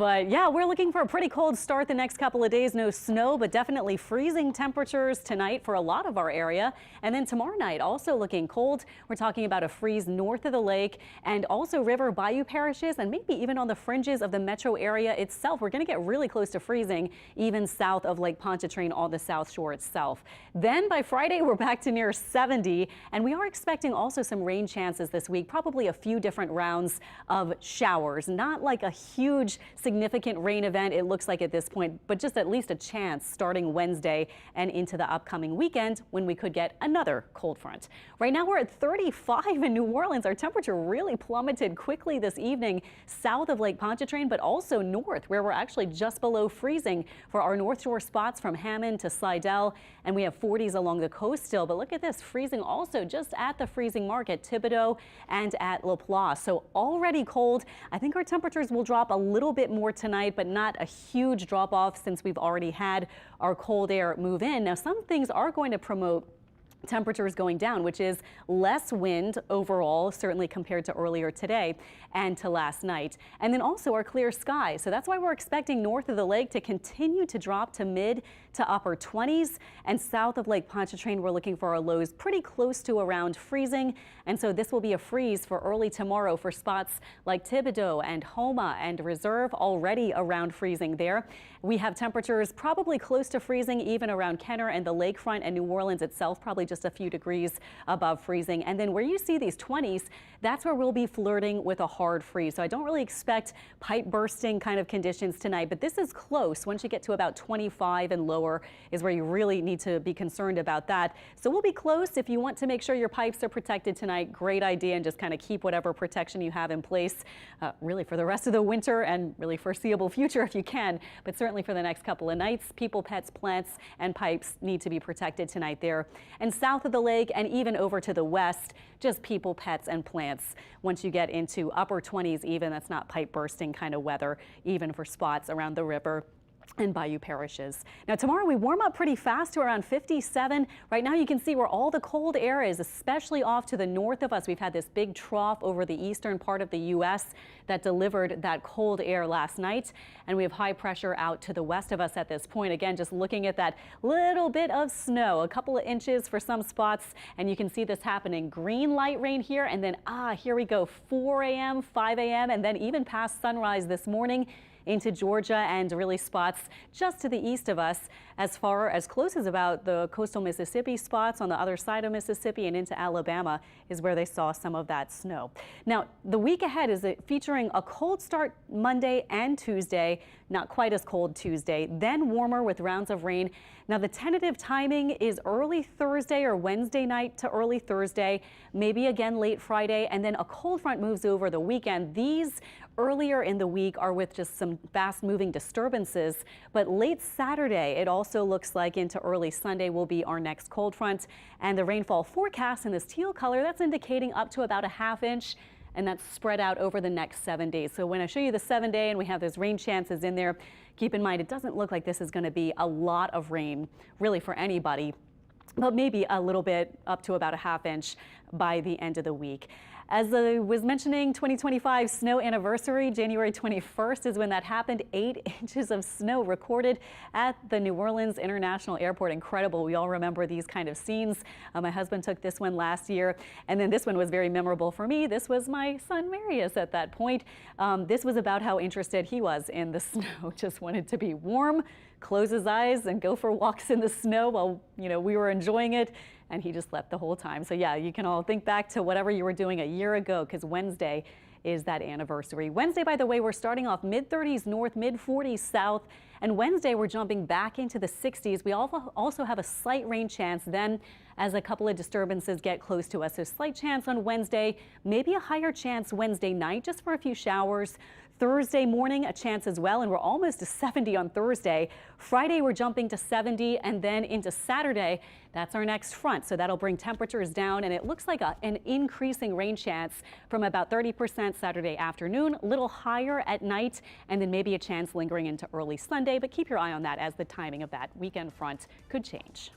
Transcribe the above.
But yeah, we're looking for a pretty cold start the next couple of days. No snow, but definitely freezing temperatures tonight for a lot of our area. And then tomorrow night also looking cold. We're talking about a freeze north of the lake and also river bayou parishes and maybe even on the fringes of the metro area itself. We're going to get really close to freezing even south of Lake Pontchartrain on the South Shore itself. Then by Friday, we're back to near 70, and we are expecting also some rain chances this week, probably a few different rounds of showers. Not like a huge significant rain event, it looks like at this point, but just at least a chance starting Wednesday and into the upcoming weekend when we could get another cold front. Right now we're at 35 in New Orleans. Our temperature really plummeted quickly this evening south of Lake Pontchartrain, but also north where we're actually just below freezing for our North Shore spots from Hammond to Slidell, and we have 40s along the coast still. But look at this, freezing also just at the freezing mark at Thibodaux and at Laplace. So already cold. I think our temperatures will drop a little bit more tonight, but not a huge drop off since we've already had our cold air move in. Now, some things are going to promote temperatures going down, which is less wind overall, certainly compared to earlier today and to last night. And then also our clear sky. So that's why we're expecting north of the lake to continue to drop to mid to upper 20s. And south of Lake Pontchartrain, we're looking for our lows pretty close to around freezing. And so this will be a freeze for early tomorrow for spots like Thibodaux and Houma and Reserve, already around freezing there. We have temperatures probably close to freezing even around Kenner and the lakefront, and New Orleans itself probably just a few degrees above freezing. And then where you see these 20s, that's where we'll be flirting with a hard freeze. So I don't really expect pipe bursting kind of conditions tonight, but this is close. Once you get to about 25 and lower is where you really need to be concerned about that. So we'll be close. If you want to make sure your pipes are protected tonight, great idea, and just kind of keep whatever protection you have in place really for the rest of the winter and really foreseeable future if you can. But certainly for the next couple of nights, people, pets, plants, and pipes need to be protected tonight there. And south of the lake and even over to the west, just people, pets, and plants. Once you get into upper 20s even, that's not pipe bursting kind of weather, even for spots around the river and bayou parishes. Now tomorrow we warm up pretty fast to around 57. Right now you can see where all the cold air is, especially off to the north of us. We've had this big trough over the eastern part of the U.S. that delivered that cold air last night, and we have high pressure out to the west of us at this point. Again, just looking at that little bit of snow, a couple of inches for some spots, and you can see this happening. Green light rain here, and then here we go, 4 a.m., 5 a.m., and then even past sunrise this morning into Georgia and really spots just to the east of us, as far as close as about the coastal Mississippi spots on the other side of Mississippi and into Alabama is where they saw some of that snow. Now, the week ahead is featuring a cold start Monday and Tuesday, not quite as cold Tuesday, then warmer with rounds of rain. Now, the tentative timing is early Thursday or Wednesday night to early Thursday, maybe again late Friday, and then a cold front moves over the weekend. These earlier in the week are with just some fast moving disturbances, but late Saturday, it also looks like into early Sunday will be our next cold front. And the rainfall forecast in this teal color, that's indicating up to about a ½ inch, and that's spread out over the next 7 days. So when I show you the 7-day and we have those rain chances in there, keep in mind it doesn't look like this is going to be a lot of rain really for anybody, but maybe a little bit up to about a ½ inch by the end of the week. As I was mentioning, 2025 snow anniversary, January 21st is when that happened. 8 inches of snow recorded at the New Orleans International Airport. Incredible. We all remember these kind of scenes. My husband took this one last year, and then this one was very memorable for me. This was my son Marius at that point. This was about how interested he was in the snow. Just wanted to be warm, close his eyes, and go for walks in the snow while we were enjoying it. And he just slept the whole time. So yeah, you can all think back to whatever you were doing a year ago, because Wednesday is that anniversary. Wednesday, by the way, we're starting off mid-30s north, mid-40s south. And Wednesday, we're jumping back into the 60s. We also have a slight rain chance then as a couple of disturbances get close to us. So slight chance on Wednesday, maybe a higher chance Wednesday night just for a few showers. Thursday morning, a chance as well, and we're almost to 70 on Thursday. Friday, we're jumping to 70, and then into Saturday, that's our next front. So that'll bring temperatures down, and it looks like an increasing rain chance from about 30% Saturday afternoon, a little higher at night, and then maybe a chance lingering into early Sunday. But keep your eye on that as the timing of that weekend front could change.